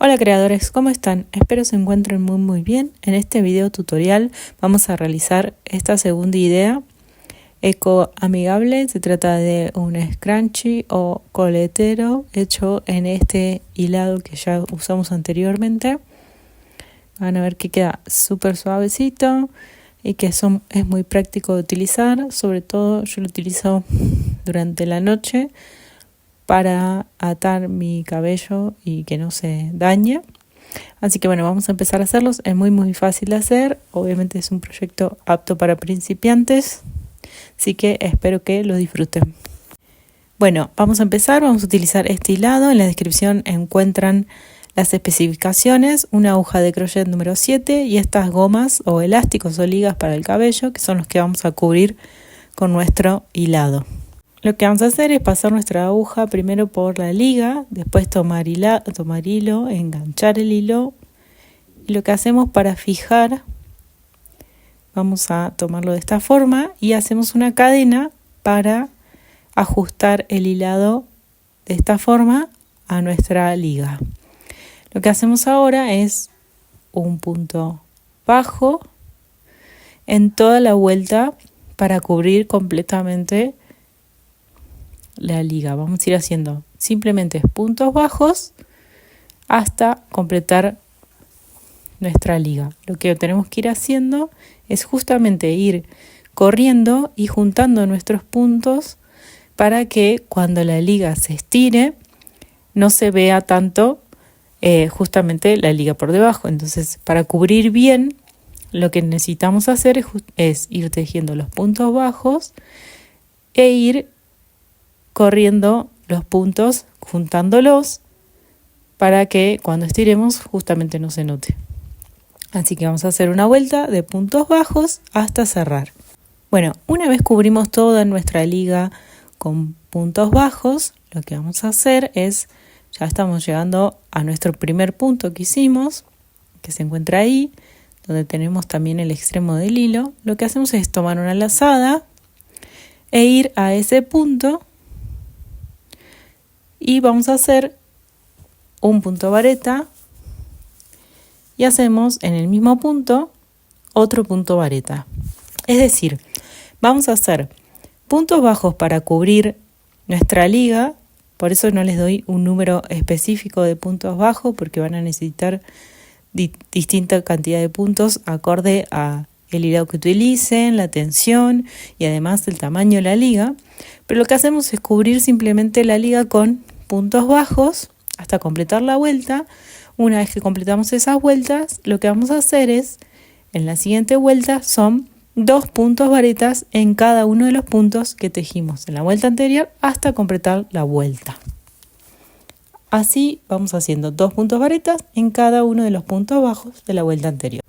Hola creadores, ¿cómo están? Espero se encuentren muy bien. En este video tutorial vamos a realizar esta segunda idea eco-amigable. Se trata de un scrunchie o coletero hecho en este hilado que ya usamos anteriormente. Van a ver que queda súper suavecito y que es muy práctico de utilizar. Sobre todo yo lo utilizo durante la noche para atar mi cabello y que no se dañe. Así que bueno, vamos a empezar a hacerlos. Es muy fácil de hacer. Obviamente es un proyecto apto para principiantes, así que espero que lo disfruten. Bueno, vamos a empezar. Vamos a utilizar este hilado. En la descripción encuentran las especificaciones, una aguja de crochet número 7 y estas gomas o elásticos o ligas para el cabello, que son los que vamos a cubrir con nuestro hilado. Lo que vamos a hacer es pasar nuestra aguja primero por la liga, después tomar hilo, enganchar el hilo. Y lo que hacemos para fijar, vamos a tomarlo de esta forma y hacemos una cadena para ajustar el hilado de esta forma a nuestra liga. Lo que hacemos ahora es un punto bajo en toda la vuelta para cubrir completamente la liga. Vamos a ir haciendo simplemente puntos bajos hasta completar nuestra liga. Lo que tenemos que ir haciendo es justamente ir corriendo y juntando nuestros puntos para que cuando la liga se estire no se vea tanto justamente la liga por debajo. Entonces, para cubrir bien, lo que necesitamos hacer es ir tejiendo los puntos bajos e ir corriendo los puntos, juntándolos para que cuando estiremos justamente no se note. Así que vamos a hacer una vuelta de puntos bajos hasta cerrar. Bueno, una vez cubrimos toda nuestra liga con puntos bajos, lo que vamos a hacer es, ya estamos llegando a nuestro primer punto que hicimos, que se encuentra ahí, donde tenemos también el extremo del hilo. Lo que hacemos es tomar una lazada e ir a ese punto. Y vamos a hacer un punto vareta y hacemos en el mismo punto otro punto vareta. Es decir, vamos a hacer puntos bajos para cubrir nuestra liga. Por eso no les doy un número específico de puntos bajos, porque van a necesitar distinta cantidad de puntos acorde a el hilado que utilicen, la tensión y además el tamaño de la liga. Pero lo que hacemos es cubrir simplemente la liga con puntos bajos hasta completar la vuelta. Una vez que completamos esas vueltas, lo que vamos a hacer es, en la siguiente vuelta, son 2 puntos varetas en cada uno de los puntos que tejimos en la vuelta anterior hasta completar la vuelta. Así vamos haciendo 2 puntos varetas en cada uno de los puntos bajos de la vuelta anterior.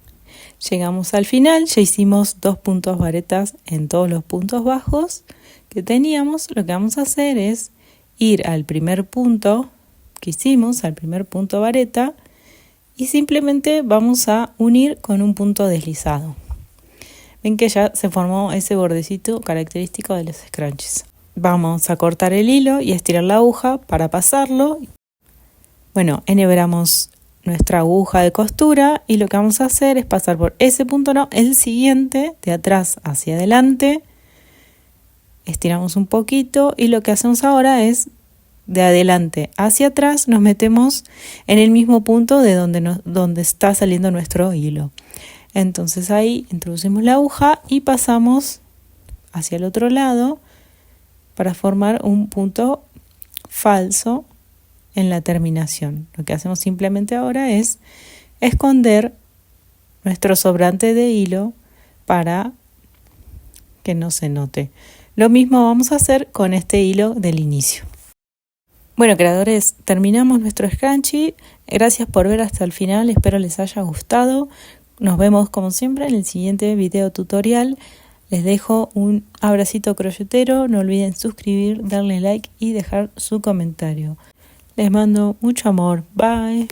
Llegamos al final, ya hicimos 2 puntos varetas en todos los puntos bajos que teníamos. Lo que vamos a hacer es ir al primer punto que hicimos, al primer punto vareta, y simplemente vamos a unir con un punto deslizado. Ven que ya se formó ese bordecito característico de los scrunchies. Vamos a cortar el hilo y estirar la aguja para pasarlo. Bueno, enhebramos nuestra aguja de costura y lo que vamos a hacer es pasar por ese punto, no, el siguiente, de atrás hacia adelante. Estiramos un poquito y lo que hacemos ahora es de adelante hacia atrás nos metemos en el mismo punto de donde está saliendo nuestro hilo. Entonces ahí introducimos la aguja y pasamos hacia el otro lado para formar un punto falso en la terminación. Lo que hacemos simplemente ahora es esconder nuestro sobrante de hilo para que no se note. Lo mismo vamos a hacer con este hilo del inicio. Bueno, creadores, terminamos nuestro scrunchie. Gracias por ver hasta el final, espero les haya gustado. Nos vemos como siempre en el siguiente video tutorial. Les dejo un abracito crochetero, no olviden suscribir, darle like y dejar su comentario. Les mando mucho amor, bye.